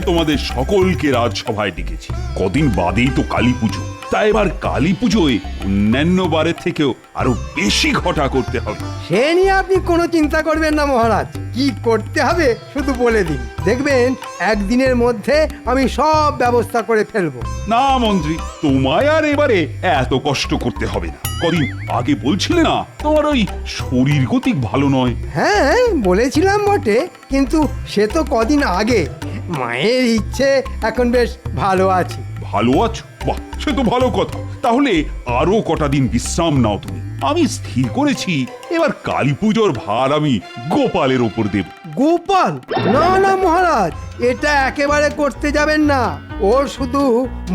তোমাদের সকলকে রাজসভায় ডেকেছি। কদিন বাদেই তো কালী পুজো, তাই এবার কালী পুজোয় অন্যান্য বারের থেকেও আরো বেশি ঘটা করতে হবে। সে নিয়ে আপনি কোনো চিন্তা করবেন না মহারাজ, কি করতে হবে শুধু বলে দিন, দেখবেন একদিনের মধ্যে আমি সব ব্যবস্থা করে ফেলবো। না মন্ত্রী, তোমায় আর এবারে এত কষ্ট করতে হবে না। কদিন আগে বলছিলে না তোমার ওই শরীর গতিক ভালো নয়? হ্যাঁ বলেছিলাম বটে, কিন্তু সে তো কদিন আগে। মায়ের ইচ্ছে এখন বেশ ভালো আছি। ভালো আছো? বাহ, সে তো ভালো কথা। তাহলে আরো কটা দিন বিশ্রাম নাও তুমি। আমি স্থির করেছি এবার কালী পুজোর ভার আমি গোপালের ওপর দেব। গোপাল? না না মহারাজ, এটা একেবারে করতে যাবেন না। ও শুধু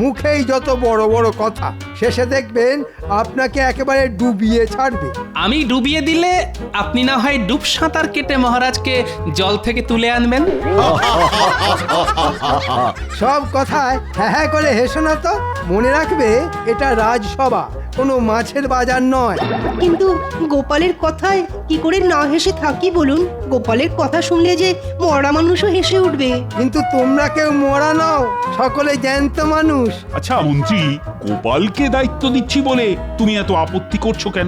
মুখেই যত বড় বড় কথা, শেষে দেখবেন আপনাকে একেবারে ডুবিয়ে ছাড়বে। আমি ডুবিয়ে দিলে আপনি না হয় ডুব সাঁতার কেটে মহারাজকে জল থেকে তুলে আনবেন। সব কথায় হ্যাঁ হ্যাঁ করে হেসো না তো। মনে রাখবে এটা রাজসভা, কোনো মাছের বাজার নয়। কিন্তু গোপালের কথায় কি করে না হেসে থাকি বলুন? গোপালের কথা শুনলে যে মরা মানুষও হেসে উঠবে। কিন্তু তোমরা কেউ মরা নাও, সকলে জ্যান্ত মানুষ। আচ্ছা মন্ত্রী, গোপালকে দায়িত্ব দিচ্ছি বলে তুমি এত আপত্তি করছো কেন?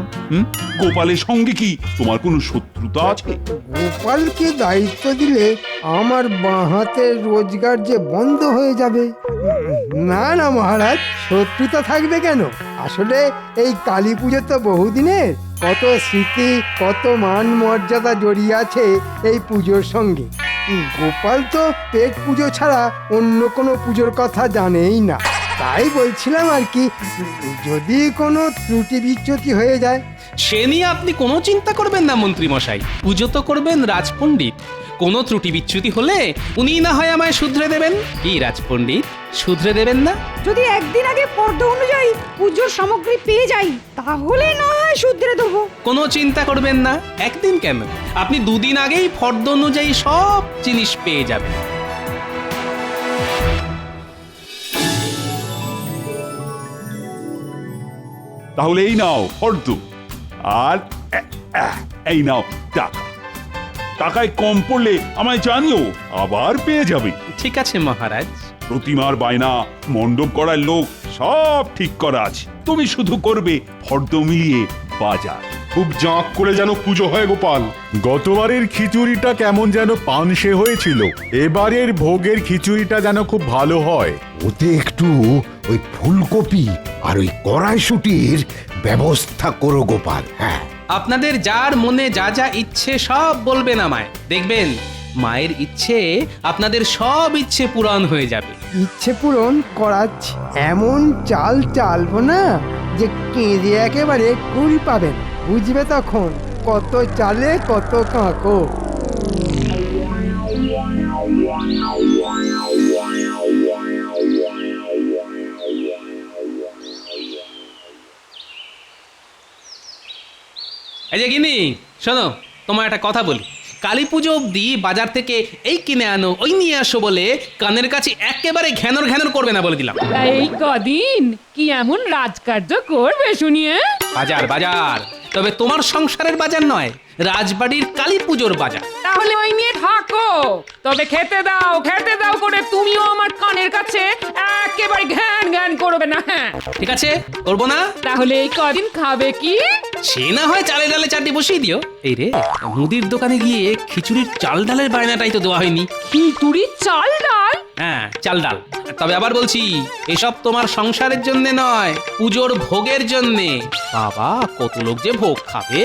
গোপালের সঙ্গে কি তোমার কোনো শত্রুতা আছে? গোপালকে দায়িত্ব দিলে আমার বাঁ হাতের রোজগার যে বন্ধ হয়ে যাবে। না না মহারাজ, শত্রুতা থাকবে কেন? আসলে এই কালী পুজো তো বহুদিনের, কত স্মৃতি, কত মান মর্যাদা জড়িয়ে আছে এই পুজোর সঙ্গে। গোপাল তো পেট পুজো ছাড়া অন্য কোনো পুজোর কথা জানেই না। তাই বলছিলাম আর কি, যদি কোনো ত্রুটি বিচ্যুতি হয়ে যায়। সে নিয়ে আপনি কোনো চিন্তা করবেন না মন্ত্রী মশাই, পুজো তো করবেন রাজপণ্ডিত। কোনো ত্রুটি বিচ্যুতি হলে উনি না হয় আমায় শুধরে দেবেন। কি রাজপণ্ডিত, শুধরে দেবেন না? যদি একদিন আগে ফর্দ অনুযায়ী পুজোর সামগ্রী পেয়ে যাই, তাহলে না হয় শুধরে দেবো। কোনো চিন্তা করবেন না, একদিন কেন, আপনি দুদিন আগেই ফর্দ অনুযায়ী সব জিনিস পেয়ে যাবেন। তাহলে এই নাও ফর্দ, আর এই নাও টাকা। টাকায় কম পড়লে আমায় জানিও, আবার পেয়ে যাবে। ঠিক আছে মহারাজ। প্রতিমার বায়না, মণ্ডপ করার লোক সব ঠিক করা আছে, তুমি শুধু করবে ফর্দ মিলিয়ে বাজার। খুব জাঁক করে যেন পুজো হয় গোপাল। গতবারের খিচুড়িটা কেমন যেন পানসে হয়েছিল, এবারের ভোগের খিচুড়িটা যেন খুব ভালো হয়। ওতে একটু ওই ফুলকপি আর ওই কড়াইশুটির ব্যবস্থা করো গোপাল। হ্যাঁ, আপনাদের যার মনে যা যা ইচ্ছে সব বলবেন আমায়, দেখবেন মায়ের ইচ্ছে আপনাদের সব ইচ্ছে পূরণ হয়ে যাবে। ইচ্ছে পূরণ করাচ্ছি, এমন চাল চালবো না যে কেঁদে একেবারে কুল পাবেন। বুঝবে তখন কত চালে কত কাঁকো। এই যে গিনি, শোনো, তোমার একটা কথা বলি। কালী পুজো অবধি বাজার থেকে এই কিনে আনো ওই নিয়ে আসো বলে কানের কাছে একেবারে ঘ্যানর ঘ্যানর করবে না বলে দিলাম। এই কদিন কি এমন রাজকার্য করবে শুনিয়ে? বাজার বাজার, তবে তোমার সংসারের বাজার নয়, রাজবাড়ির কালী পুজোর বাজার। তাহলে ওই নিয়ে থাকো, তবে খেতে দাও করে তুমিও আমার কানের কাছে একেবারে ঘ্যান ঘ্যান করবে না। হ্যাঁ ঠিক আছে, করবো না। তাহলে এই কদিন খাবে কি? সে না হয় চালে ডালে চারটি বসিয়ে দিও। এই রে, মুদির দোকানে গিয়ে খিচুড়ির চাল ডালের বায়নাটাই তো দেওয়া হয়নি। খিচুড়ির চাল ডাল? হ্যাঁ, চাল ডাল। তবে আবার বলছি, এসব তোমার সংসারের জন্য নয়, পুজোর ভোগের জন্যে। বাবা, কত লোক যে ভোগ খাবে।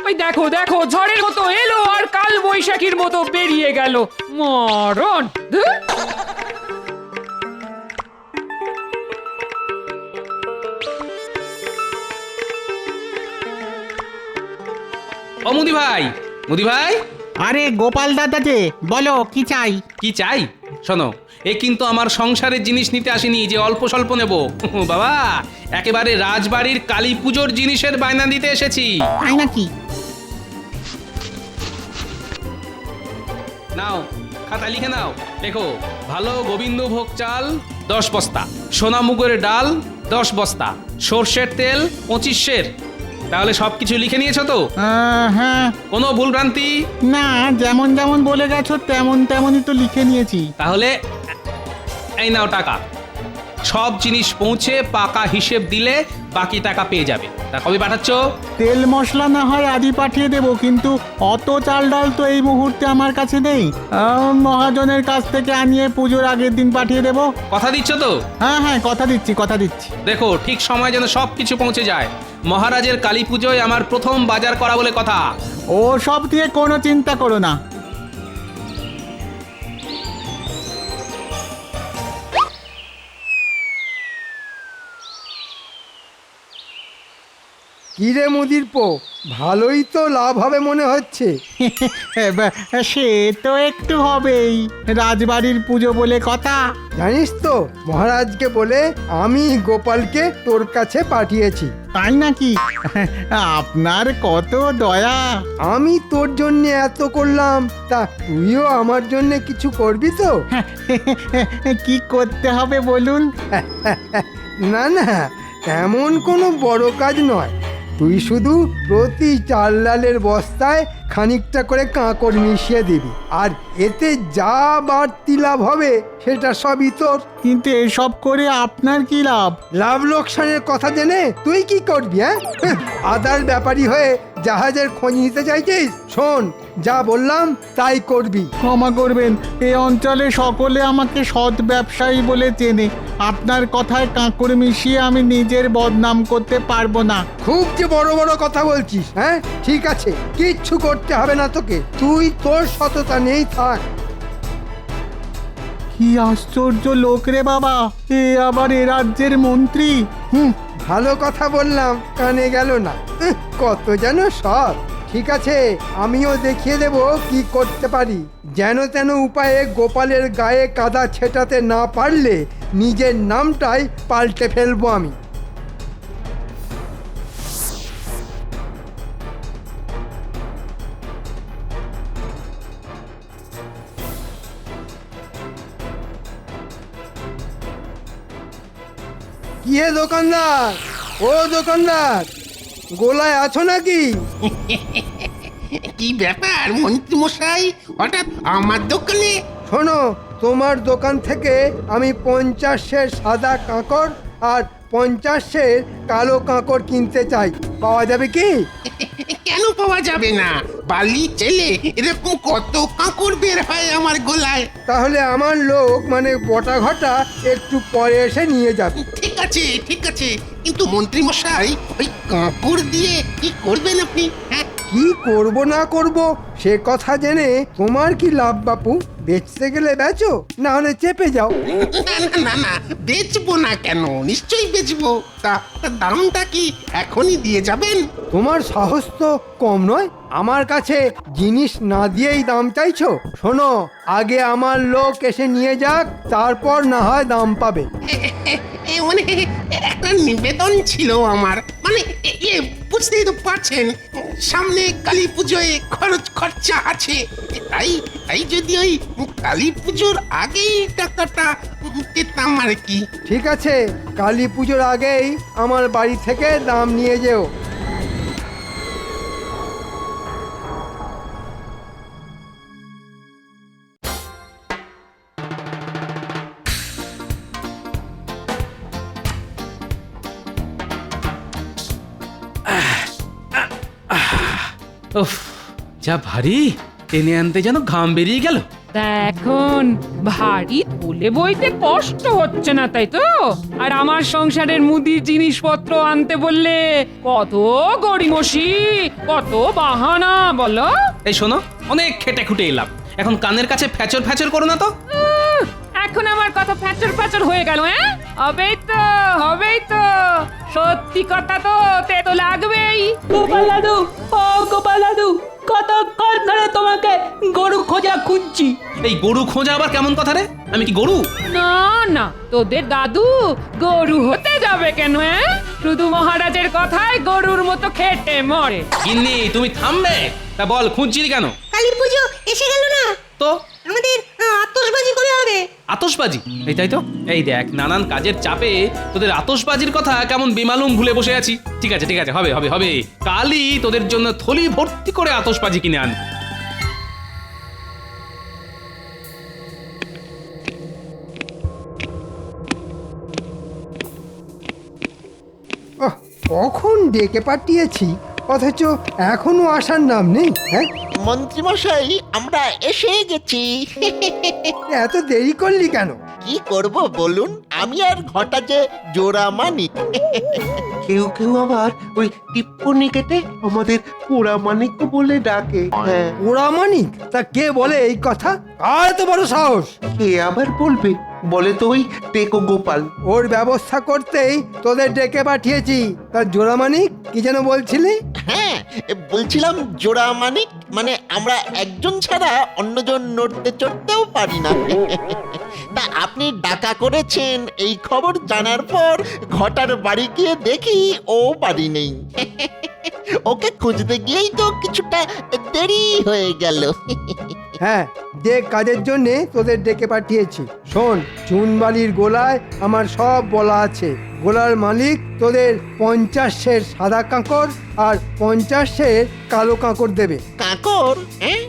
ওই দেখো দেখো, ঝড়ের মতো এলো আর কাল বৈশাখীর মতো বেরিয়ে গেল। মরণ! ধুর! ও মুদি ভাই, মুদি ভাই। আরে গোপাল দাদা যে, বলো কি চাই? কি চাই? শোনো, এ কিন্তু আমার সংসারের জিনিস নিতে আসেনি যে অল্প স্বল্প নেব। বাবা, একেবারে রাজবাড়ির কালী পুজোর জিনিসের বায়না দিতে এসেছি। তাই নাকি? নাও, খাতা লিখে নাও। দেখো, ভালো গোবিন্দভোগ চাল 10 বস্তা, সোনা মুগের ডাল 10 বস্তা, সর্ষের তেল 25 সের, তাহলে সবকিছু লিখে নিয়েছো তো? হ্যাঁ, কোনো ভুল ভ্রান্তি? না যেমন যেমন বলে গেছো তেমন তেমনই তো লিখে নিয়েছি। তাহলে এই নাও টাকা। সব জিনিস পৌঁছে পাকা হিসেব দিলে বাকি টাকা পেয়ে যাবে। তা কবে পাঠাচ্ছ? তেল মশলা না হয় আজই পাঠিয়ে দেবো, কিন্তু অত চাল ডাল তো এই মুহূর্তে আমার কাছে নেই। মহাজনের কাছ থেকে আনিয়ে পুজোর আগের দিন পাঠিয়ে দেবো। কথা দিচ্ছ তো? হ্যাঁ কথা দিচ্ছি। দেখো ঠিক সময় যেন সব কিছু পৌঁছে যায়। মহারাজের কালী পুজোয় আমার প্রথম বাজার করা বলে কথা। ও সব দিয়ে কোনো চিন্তা করো না। কিরে মুদির পো, ভালোই তো লাভ হবে মনে হচ্ছে। সে তো একটু হবেই, রাজবাড়ির পুজো বলে কথা। জানিস তো মহারাজকে বলে আমি গোপালকে তোর কাছে পাঠিয়েছি। তাই নাকি? আপনার কত দয়া। আমি তোর জন্য এত করলাম, তা তুইও আমার জন্য কিছু করবি তো? কি করতে হবে বলুন? না না, তেমন কোনো বড় কাজ নয়। তুই শুধু প্রতি চাল ডালের বস্তায় খানিকটা করে কাঁকড় মিশিয়ে দিবি, আর এতে যা বাড়তি লাভ হবে সেটা সবই তোর। কিন্তু এসব করে আপনার কি লাভ? লাভ লোকসানের কথা জেনে তুই কি করবি? আদার ব্যাপারী হয়ে জাহাজের খোঁজ নিতে চাইছিস? শোন, যা বললাম তাই করবি। ক্ষমা করবেন, এই অঞ্চলে সকলে আমাকে সৎ ব্যবসায়ী বলে চেনে। আপনার কথায় কাঁকড় মিশিয়ে আমি নিজের বদনাম করতে পারবো না। খুব যে বড় বড় কথা বলছিস। হ্যাঁ ঠিক আছে, কিচ্ছু করতে হবে না তোকে, তুই তোর সততা নেই থাক। কি আশ্চর্য লোক রে বাবা, এ আবার এ রাজ্যের মন্ত্রী। ভালো কথা বললাম, কানে গেল না। কত যেন সৎ। ঠিক আছে, আমিও দেখিয়ে দেব কি করতে পারি। যেন তেন উপায়ে গোপালের গায়ে কাদা ছেটাতে না পারলে নিজের নামটাই পাল্টে ফেলবো আমি। কি হে দোকানদার, ও দোকানদার, গোলায় আছো নাকি? কি ব্যাপার মন্ত্রী মশাই, হঠাৎ আমার দোকানে? শোনো, তোমার দোকান থেকে আমি 50 সাদা কাঁকড় আর 50 কালো কাঁকড় কিনতে চাই। পাওয়া যাবে কি? কেন পাওয়া যাবে না? বালি ছেলে এরকম কত কাঁকড় বের হয় আমার গোলায়। তাহলে আমার লোক মানে বটা ঘটা একটু পরে এসে নিয়ে যাবে। ঠিক আছে, কিন্তু মন্ত্রী মশাই ওই কাঁকড় দিয়ে কি করবেন আপনি? হ্যাঁ, কি করব না করব সে কথা জেনে তোমার কি লাভ বাপু? বেচতে গেলে বেচো, না হলে চেপে যাও। না বেচবো না কেন, নিশ্চয়ই বেচবো। তা দামটা কি এখনই দিয়ে যাবেন? তোমার সাহস তো কম নয়, আমার কাছে জিনিস না দিয়েই দাম চাইছো? শোনো, আগে আমার লোক এসে নিয়ে যাক, তারপর না হয় দাম পাবে। মানে একটা নিবেদন ছিল আমার, মানে বুঝতেই তো পারছেন, সামনে কালী পুজোয় খরচা আছে। তাই যদি ওই কালী পুজোর আগেই টাকাটা পেতাম আর কি। ঠিক আছে, কালী পুজোর আগেই আমার বাড়ি থেকে দাম নিয়ে যেও। উফ, যা ভারী, টেনে আনতে যেন ঘাম বেরিয়ে গেল। তা এখন ভারী তুলে বইতে কষ্ট হচ্ছে না, তাই তো? আর আমার সংসারের মুদির জিনিসপত্র আনতে বললে কত গড়িমসি, কত বাহানা বলো। এই শোনো, অনেক খেটে খুটে এলাম, এখন কানের কাছে ফ্যাচর ফ্যাচর করো না তো। এখন আমার কথা ফ্যাচর ফ্যাচর হয়ে গেল? হ্যাঁ, হবেই তো, সত্যি কথা তো তেতো লাগবেই। গোপাল দাদু, ও গোপাল দাদু, কতক্ষণ ধরে তোমাকে গরু খোঁজা খুঁজছি। এই গরু খোঁজা আবার কেমন কথা রে? আমি কি গরু? না, তোদের দাদু গরু হতে যাবে কেন? শুধু মহারাজের কথায় গরুর মতো খেটে মরে। গিন্নি, তুমি থামবে? তা বল, খুঁজছিলি কেন? কালী পুজো এসে গেল না তো আমাদের আতশবাজি করে হবে। আতশ আতশবাজি, এই তাই তো। এই দেখ, নানান কাজের চাপে তোদের আতশবাজির কথা কেমন বেমালুম ভুলে বসে আছি। ঠিক আছে ঠিক আছে, হবে হবে হবে, কালই তোদের জন্য থলি ভর্তি করে আতশবাজি কিনে আনবো। ওহ, কখন ডেকে পাঠিয়েছি অথচ এখনো আসার নাম নেই। হ্যাঁ, মন্ত্রীমশাই আমরা এসে গেছি। এত দেরি করলি কেন? কি করব বলুন, আমি আর ঘটা যে জোড়া মানি। কেউ কেউ আবার ওই টিপ্পনি কেটে আমাদের পোড়া মানিক বলে ডাকে। হ্যাঁ, ওরা মানিক? তা কে বলে এই কথা? আর এত বড় সাহস! কে আবার বলবে? বলে তো ওই টেকো গোপাল। ওর ব্যবস্থা করতেই তোদের ডেকে পাঠিয়েছি। তার জোড়া মানিক কি যেন বলছিলি? হ্যাঁ, বলছিলাম জোড়া মানিক মানে আমরা একজন ছাড়া অন্যজন নড়তে চড়তেও পারি না। তা আপনি ডাকা করেছেন এই খবর জানার পর ঘটার বাড়ি গিয়ে দেখি ও বাড়ি নেই। ওকে খুঁজতে গিয়েই তো কিছুটা দেরি হয়ে গেল। হ্যাঁ, যে কাজের জন্য তোদের ডেকে পাঠিয়েছি। শোন, চুনবালির গোলায় আমার সব বলা আছে। গোলার মালিক তোদের 50 সের সাদা কাঁকর আর 50 সের কালো কাঁকর দেবে। কাঁকর? হ্যাঁ,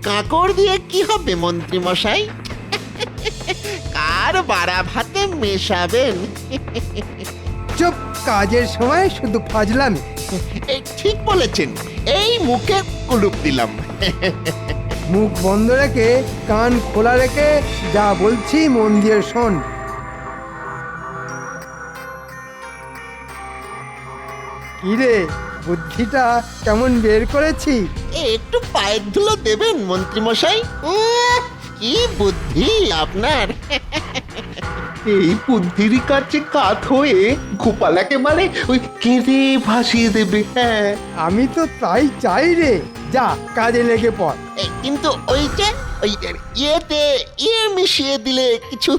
কাঁকর দিয়ে কি হবে মন্ত্রী মশাই? কার বাড়া ভাতে মেশাবেন? চুপ, কাজের সময় শুধু ফাজলামি। ঠিক বলেছেন, এই মুখে কুলুপ দিলাম। মুখ বন্ধ রেখে কান খোলা রেখে যা বলছি মন দিয়ে শোন। কিরে, বুদ্ধিটা কেমন বের করেছি? একটু পায়ের ধুলো দেবেন মন্ত্রী মশাই? কি বুদ্ধি আপনার! এই বুদ্ধির কাছে কাত হয়ে গোপালাকে মানে ওই কেঁদে ভাসিয়ে দেবে। হ্যাঁ, আমি তো তাই চাই রে। যা, কাজে লেগে পড়। কিন্তু ওই যে ওই ইয়েতে ইয়ে মিশিয়ে দিলে কিছু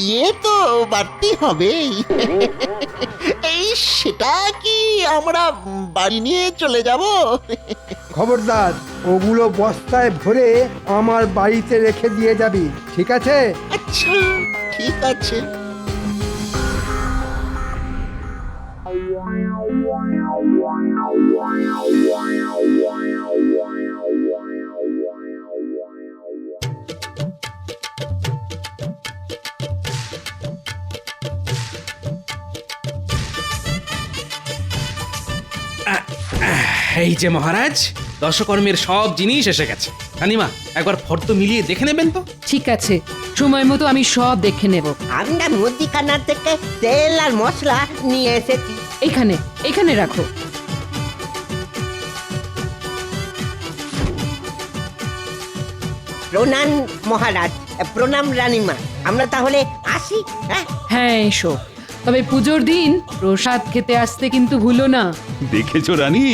ইয়ে তো বাড়তি হবে। এই সেটা কি আমরা বাড়ি নিয়ে চলে যাব? খবরদার, ওগুলো বস্তায় ভরে আমার বাড়িতে রেখে দিয়ে যাবি, ঠিক আছে? আচ্ছা, ঠিক আছে। এই যে মহারাজ, দশকর্মের সব জিনিস এসে গেছে। রানীমা, একবার ফর্দ মিলিয়ে দেখে নেবেন তো? ঠিক আছে, সময় মতো আমি সব দেখে নেব। আমরা মুদিখানা থেকে তেল আর মশলা নিয়ে এসেছি। এখানে এখানে রাখো। প্রণাম মহারাজ, প্রণাম রানীমা। আমরা তাহলে আসি। হ্যাঁ এসো, তবে পুজোর দিন প্রসাদ খেতে আসতে কিন্তু ভুলো না। দেখেছো রানী,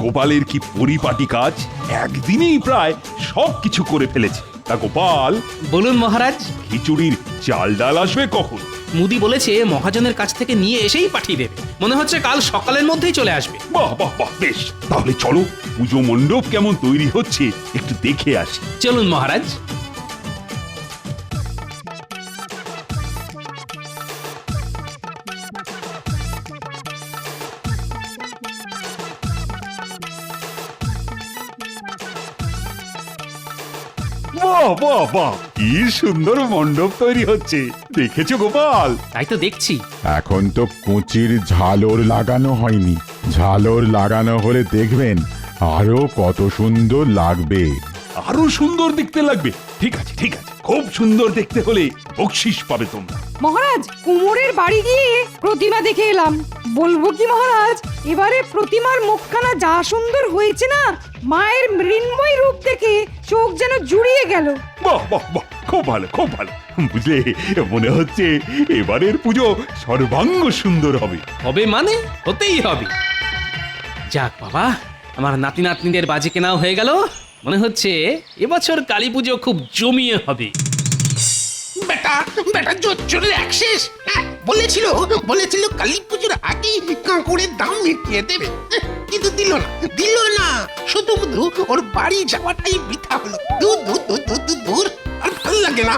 গোপালের কি পরিপাটি কাজ! একদিনেই প্রায় সব কিছু করে ফেলেছে। তা গোপাল, বলুন মহারাজ। খিচুড়ির চাল ডাল আসবে কখন? মুদি বলেছে মহাজনের কাছ থেকে নিয়ে এসেই পাঠিয়ে দেবে। মনে হচ্ছে কাল সকালের মধ্যেই চলে আসবে। বাহ বাহ বাহ, বেশ। তাহলে চলো, পুজো মণ্ডপ কেমন তৈরি হচ্ছে একটু দেখে আসি। চলুন মহারাজ। বাহ বাহ বাহ, কি সুন্দর মণ্ডপ তৈরি হচ্ছে! দেখেছো গোপাল? তাই তো দেখছি। এখন তো কুচির ঝালর লাগানো হয়নি। ঝালর লাগানো হলে দেখবেন আরো কত সুন্দর লাগবে। আরো সুন্দর দেখতে লাগবে? ঠিক আছে ঠিক আছে, খুব সুন্দর দেখতে হলে বকশিস পাবে তোমরা। মহারাজ, কুমোরের বাড়ি গিয়ে প্রতিমা দেখে এলাম। বলবো কি মহারাজ, এবারে প্রতিমার মুখখানা যা সুন্দর হয়েছে না, মায়ের মৃন্ময় রূপ দেখে চোখ যেন জুড়িয়ে গেল। বাহ বাহ বাহ, খুব ভালো খুব ভালো। বুঝলে, মনে হচ্ছে এবারের পুজো সর্বাঙ্গ সুন্দর হবে। হবে মানে হতেই হবে। যাক বাবা, আমার নাতি নাতনিদের বাজি কেনাও হয়ে গেল। মনে হচ্ছে এবছর কালী পুজো খুব জমিয়ে হবে। বেটা বেটা জোর চলে অ্যাক্সেস। বলেছিল কালী পুজোর আগেই কাঁকড়ের দাম মিটিয়ে দেবে, কিন্তু দিল না। শুধু ওর বাড়ি যাওয়াটাই বৃথা হলো। দূর দূর দূর দূর দূর দূর, আর ভালো লাগে না।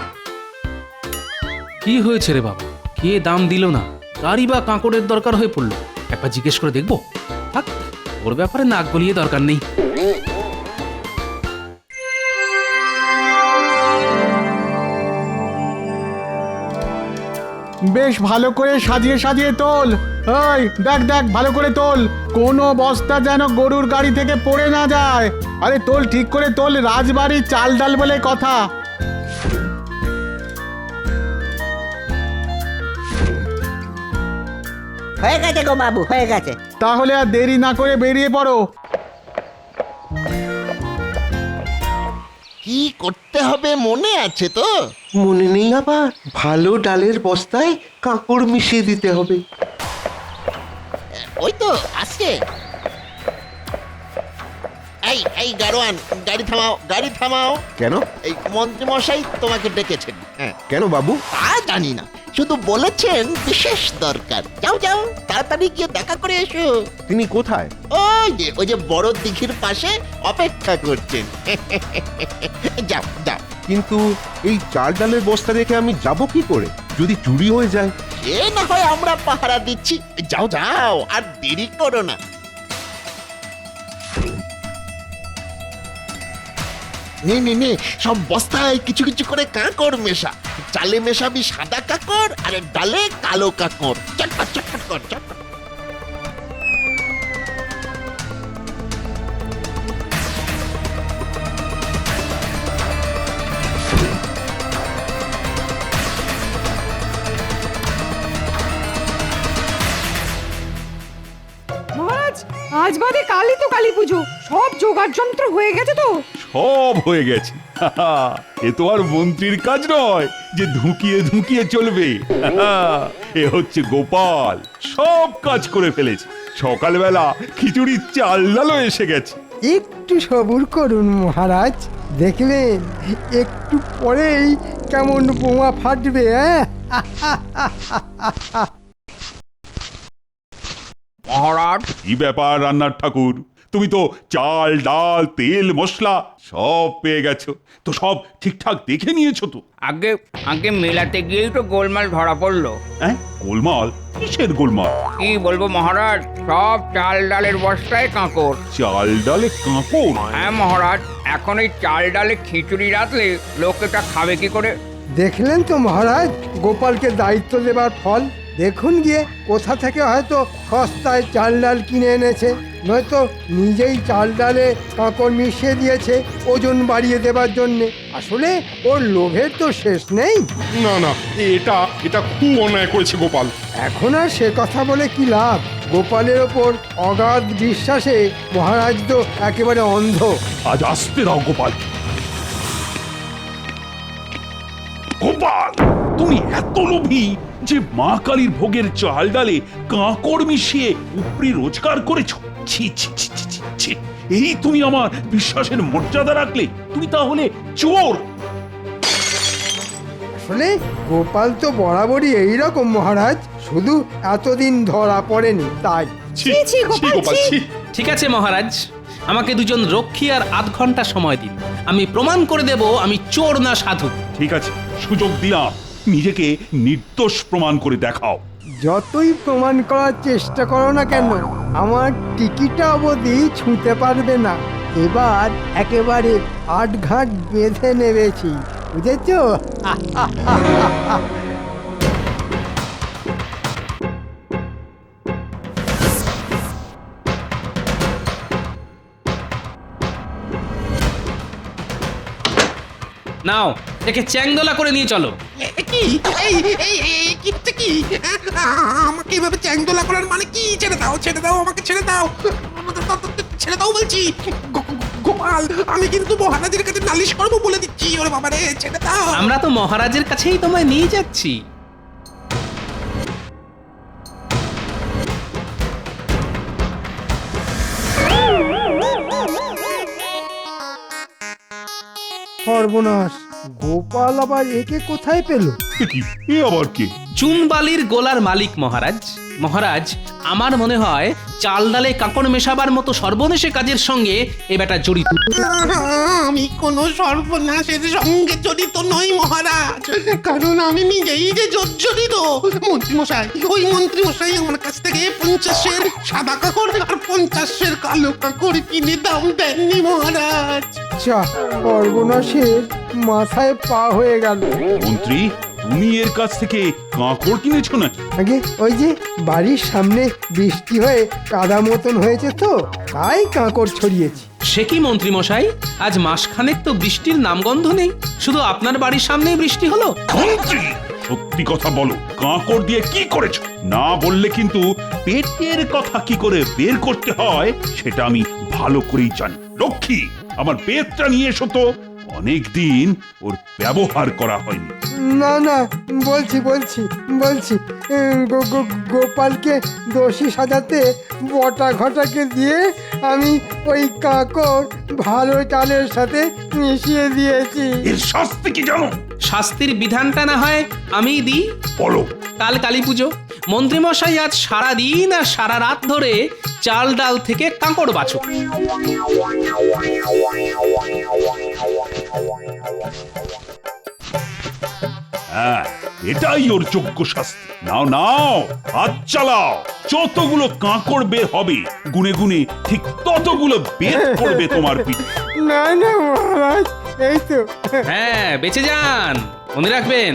কি হয়েছে রে বাবা? কে দাম দিল না? কারই বা কাঁকড়ের দরকার হয়ে পড়লো? একবার জিজ্ঞেস করে দেখবো। থাক, ওর ব্যাপারে নাক গলিয়ে দরকার নেই। বেশ ভালো করে সাজিয়ে সাজিয়ে তোল। ওই দেখ দেখ ভালো করে তোল, কোনো বস্তা যেন গরুর গাড়ি থেকে পড়ে না যায়। আরে তোল, ঠিক করে তোল, রাজবাড়ির চাল ডাল বলে কথা। হয়ে গেছে গো বাবু, হয়ে গেছে। তাহলে আর দেরি না করে বেরিয়ে পড়ো। কি করতে হবে মনে আছে তো? মনে নেই আবার? ভালো ডালের বস্তায় কাঁকড় মিশিয়ে দিতে হবে। ওই তো আসছে। এই এই গাড়োয়ান, গাড়ি থামাও, গাড়ি থামাও। কেন? এই মন্ত্রী মশাই তোমাকে ডেকেছেন। হ্যাঁ, কেন বাবু? তা জানি না, শুধু বলেছেন বিশেষ দরকার। যাও যাও, তাড়াতাড়ি গিয়ে দেখা করে এসো। তিনি কোথায়? ওই যে বড় দিঘির পাশে অপেক্ষা করছেন। যাও যাও। কিন্তু এই চাল ডালের বস্তা রেখে আমি যাব কি করে? যদি চুরি হয়ে যায়? এ না হয় আমরা পাহারা দিচ্ছি। যাও যাও, আর দেরি করো না। নে নে নে, সব বস্তায় কিছু কিছু করে কাঁকড় মেশা। চালে মেশাবি সাদা কাঁকড়, আর ডালে কালো কাঁকড়। চটপট চটপট কর, চটপট। মহারাজ, আজ বাদে কালই তো কালী পুজো। সব জোগাড় যন্ত্র হয়ে গেছে তো? সব হয়ে গেছে। এ তো আর মন্ত্রীর কাজ নয় যে ধুকিয়ে ধুকিয়ে চলবে। এ হচ্ছে গোপাল, সব কাজ করে ফেলেছে। সকালবেলা খিচুড়ির চাল ডালও এসে গেছে। একটু সবুর করুন মহারাজ, দেখবেন একটু পরেই কেমন বোমা ফাটবে। মহারাজ, কি ব্যাপার রান্নার ঠাকুর? তুমি তো চাল ডাল তেল মশলা সব পেয়ে গেছো, তো সব ঠিকঠাক দেখে নিয়েছো তো? আগে আগে মেলাতে গিয়েই তো গোলমাল ধরা পড়লো। হ্যাঁ, গোলমাল? কিসের গোলমাল? কি বলবো মহারাজ, সব চাল ডালের বস্তায় কাঁকড়। চাল ডালে কাঁকড়? হ্যাঁ মহারাজ, এখন এই চাল ডালে খিচুড়ি রাখলে লোকেটা খাবে কি করে? দেখলেন তো মহারাজ, গোপালকে দায়িত্ব দেবার ফল। দেখুন গিয়ে কোথা থেকে হয়তো সস্তায় চাল ডাল কিনে এনেছে, নয়তো নিজেই চাল ডালে কাঁকড় মিশিয়ে দিয়েছে ওজন বাড়িয়ে দেবার জন্যে। আসলে ওর লোভের তো শেষ নেই। না না, এটা এটা খুব অন্যায় করেছে গোপাল। এখন আর সে কথা বলে কি লাভ? গোপালের ওপর অগাধ বিশ্বাসে মহারাজ তো একেবারে অন্ধ। আজ আসতে দাও গোপাল। গোপাল, তুমি এত লোভী যে মা কালীর ভোগের চাল ডালে কাঁকড় মিশিয়ে উপরি রোজগার করেছো? ছি ছি ছি ছি ছি ছি। এই তুমি আমার বিশ্বাসের মর্যাদা রাখলে? তুমি তাহলে চোর। আসলে গোপাল তো বরাবরই এইরকম মহারাজ, শুধু এতদিন ধরা পড়েনি তাই। ঠিক আছে মহারাজ, আমাকে দুজন রক্ষী আর আধ ঘন্টা সময় দিন। আমি প্রমাণ করে দেব আমি চোর না সাধু। ঠিক আছে, সুযোগ দিলাম, নিজেকে নির্দোষ প্রমাণ করে দেখাও। যতই প্রমাণ করার চেষ্টা করো না কেন, আমার টিকিটা অবধি ছুঁতে পারবে না। এবার একেবারে আটঘাট বেঁধে নেবেছি, বুঝেছ? নাও, একে চ্যাংদোলা করে নিয়ে চলো। কি কি আমাকে এভাবে চ্যাংদোলা করার মানে কি? ছেড়ে দাও, ছেড়ে দাও, আমাকে ছেড়ে দাও, ছেড়ে দাও বলছি। গোপাল, আমি কিন্তু মহারাজের কাছে নালিশ করবো বলে দিচ্ছি। ওরে বাবা রে, ছেড়ে দাও। আমরা তো মহারাজের কাছেই তোমায় নিয়ে যাচ্ছি। সর্বনাশ, গোপাল আবার একে কোথায় পেল? কি এ আবার কে? চুনবালির গোলার মালিক মহারাজ। মহারাজ আমার মনে হয় চাল ডালে কাঁকড় মেশাবার মতো সর্বনেশে কাজের সঙ্গে এ বেটা জড়িত। আমি কোনো সর্বনাশের সঙ্গে জড়িত নই মহারাজ, কারণ আমি নিজেই যে জর্জরিত। মন্ত্রীমশাই, ওই মন্ত্রীমশাই আমার কাছ থেকে 50-এর সাদা কাকড় আর 50-এর কালো কাকড় কিনে দাম দেননি মহারাজ। যা, সর্বনাশের মাথায় পা হয়ে গেল। মন্ত্রী, তুমি এর কাছ থেকে কাঁকড় কিনেছো নাকি? আগে ওই যে বাড়ির সামনে বৃষ্টি হয়ে কাদা মতন হয়েছে তো, তাই কাঁকড় ছড়িয়েছি। সে কি মন্ত্রী মশাই, আজ মাসখানেক তো বৃষ্টির নামগন্ধ নেই, শুধু আপনার বাড়ির সামনেই বৃষ্টি হলো। মন্ত্রী, সত্যি কথা বলো, কাঁকড় দিয়ে কি করেছো? না বললে কিন্তু পেটের কথা কি করে বের করতে হয় সেটা আমি ভালো করেই জানি। লক্ষ্মী, আমার পেটটা নিয়ে এসো তো, অনেকদিন ওর ব্যবহার করা হয়নি। না না, বলছি গোপালকে দোষী সাজাতে বটা ঘটাকে দিয়ে আমি ওই কাঁকড় ভালো চালের সাথে মিশিয়ে দিয়েছি। এর শাস্তি কি জানো? শাস্তির বিধানটা না হয় আমিই দিই। বলো। কাল কালী পুজো, মন্ত্রীমশাই আজ সারা দিন আর সারা রাত ধরে চাল ডাল থেকে কাঁকড় বাছুক। হ্যাঁ, এটাই ওর যোগ্য শাস্তি। নাও নাও, হাত চালাও। যতগুলো কাঁকড় বের হবে গুনে গুনে ঠিক ততগুলো বের করবে তোমার পিঠে। না না মহারাজ, এই তো। হ্যাঁ, বেঁচে যান। মনে রাখবেন,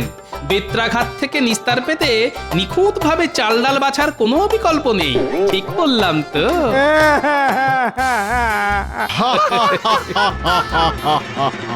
বেত্রাঘাত থেকে নিস্তার পেতে নিখুঁত ভাবে চাল ডাল বাছার কোনো বিকল্প নেই। ঠিক বললাম তো? হা হা হা হা হা হা হা হা।